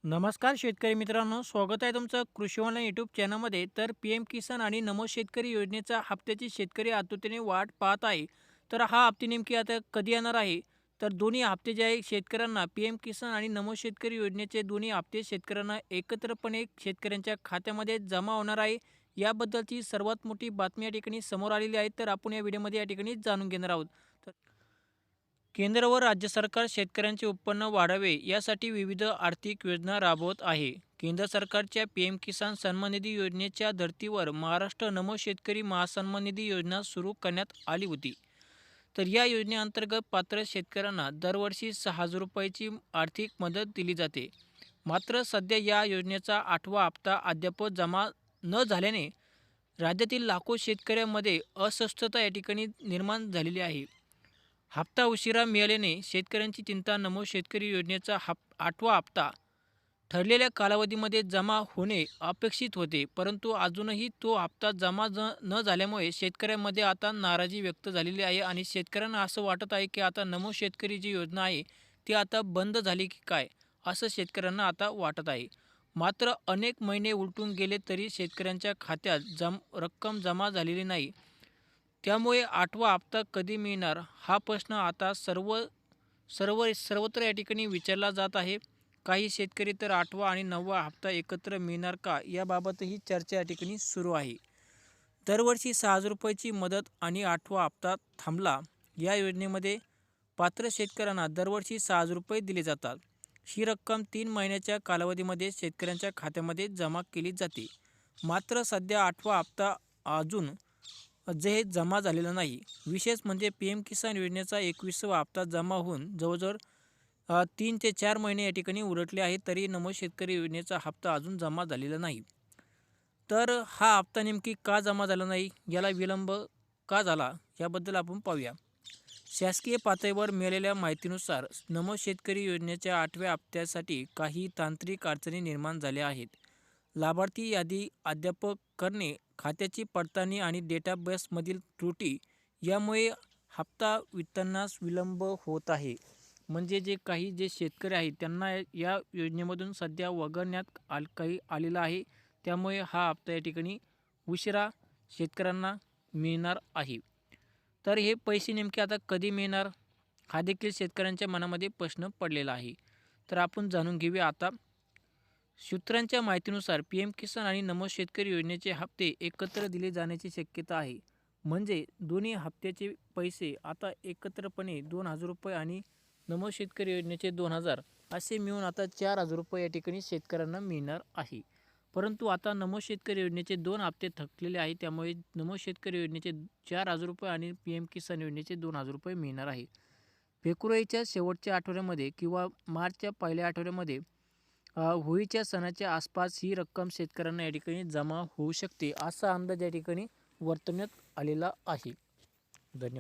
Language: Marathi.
नमस्कार शेतकरी मित्रांनो, स्वागत आहे तुमचं कृषी ऑनलाईन यूट्यूब चॅनलमध्ये. तर पी एम किसान आणि नमो शेतकरी योजनेचा हप्त्याची शेतकरी आतुरतेने वाट पाहत आहे. तर हा हप्ते नेमकी आता कधी येणार आहे? तर दोन्ही हप्ते जे आहे शेतकऱ्यांना पी एम किसान आणि नमो शेतकरी योजनेचे दोन्ही हप्ते शेतकऱ्यांना एकत्रपणे शेतकऱ्यांच्या खात्यामध्ये जमा होणार आहे. याबद्दलची सर्वात मोठी बातमी या ठिकाणी समोर आलेली आहे. तर आपण या व्हिडिओमध्ये या ठिकाणी जाणून घेणार आहोत. केंद्र व राज्य सरकार शेतकऱ्यांचे उत्पन्न वाढावे यासाठी विविध आर्थिक योजना राबवत आहे. केंद्र सरकारच्या पीएम किसान सन्मान निधी योजनेच्या धर्तीवर महाराष्ट्र नमो शेतकरी महासन्मान निधी योजना सुरू करण्यात आली होती. तर या योजनेअंतर्गत पात्र शेतकऱ्यांना दरवर्षी 6,000 रुपयाची आर्थिक मदत दिली जाते. मात्र सध्या या योजनेचा 8वा हप्ता अद्याप जमा न झाल्याने राज्यातील लाखो शेतकऱ्यांमध्ये अस्वस्थता या ठिकाणी निर्माण झालेली आहे. हप्ता उशिरा मिळाल्याने शेतकऱ्यांची चिंता. नमो शेतकरी योजनेचा 8वा हप्ता ठरलेल्या कालावधीमध्ये जमा होणे अपेक्षित होते, परंतु अजूनही तो हप्ता जमा न झाल्यामुळे शेतकऱ्यांमध्ये आता नाराजी व्यक्त झालेली आहे आणि शेतकऱ्यांना असं वाटत आहे की आता नमो शेतकरी जी योजना आहे ती आता बंद झाली की काय, असं शेतकऱ्यांना आता वाटत आहे. मात्र अनेक महिने उलटून गेले तरी शेतकऱ्यांच्या खात्यात रक्कम जमा झालेली नाही. त्यामुळे 8वा हप्ता कधी मिळणार हा प्रश्न आता सर्वत्र या ठिकाणी विचारला जात आहे. काही शेतकरी तर 8वा आणि 9वा हप्ता एकत्र मिळणार का याबाबतही चर्चा या ठिकाणी सुरू आहे. दरवर्षी 6,000 रुपयाची मदत आणि 8वा हप्ता थांबला. या योजनेमध्ये पात्र शेतकऱ्यांना दरवर्षी 6,000 रुपये दिले जातात. ही रक्कम 3 महिन्याच्या कालावधीमध्ये शेतकऱ्यांच्या खात्यामध्ये जमा केली जाते. मात्र सध्या 8वा हप्ता अजून जे जमा झालेलं नाही. विशेष म्हणजे पी एम किसान योजनेचा 21वा हप्ता जमा होऊन जवळजवळ 3 ते 4 महिने या ठिकाणी उलटले आहेत, तरी नमो शेतकरी योजनेचा हप्ता अजून जमा झालेला नाही. तर हा हप्ता नेमकी का जमा झाला नाही, याला विलंब का झाला, याबद्दल आपण पाहूया. शासकीय पातळीवर मिळालेल्या माहितीनुसार नमो शेतकरी योजनेच्या 8व्या हप्त्यासाठी काही तांत्रिक अडचणी निर्माण झाल्या आहेत. लाभार्थी यादी अद्याप करणे, खात्याची पडताळणी आणि डेटाबेसमधील त्रुटी यामुळे हप्ता वितरणास विलंब होत आहे. म्हणजे जे शेतकरी आहेत त्यांना या योजनेमधून सध्या वगळण्यात काही आलेलं आहे. त्यामुळे हा हप्ता या ठिकाणी उशिरा शेतकऱ्यांना मिळणार आहे. तर हे पैसे नेमके आता कधी मिळणार हा देखील शेतकऱ्यांच्या मनामध्ये प्रश्न पडलेला आहे. तर आपण जाणून घेऊया आता. सूत्रांच्या माहितीनुसार पी एम किसान आणि नमो शेतकरी योजनेचे हप्ते एकत्र दिले जाण्याची शक्यता आहे. म्हणजे दोन्ही हप्त्याचे पैसे आता एकत्रपणे 2,000 रुपये आणि नमो शेतकरी योजनेचे 2,000 असे मिळून आता 4,000 रुपये या ठिकाणी शेतकऱ्यांना मिळणार आहे. परंतु आता नमो शेतकरी योजनेचे 2 हप्ते थकलेले आहेत. त्यामुळे नमो शेतकरी योजनेचे 4,000 रुपये आणि पी एम किसान योजनेचे 2,000 रुपये मिळणार आहे. फेब्रुवारीच्या शेवटच्या आठवड्यामध्ये किंवा मार्चच्या पहिल्या आठवड्यामध्ये होळीच्या सणाच्या आसपास ही रक्कम शेतकऱ्यांना या ठिकाणी जमा होऊ शकते, असा अंदाज या ठिकाणी वर्तवण्यात आलेला आहे. धन्यवाद.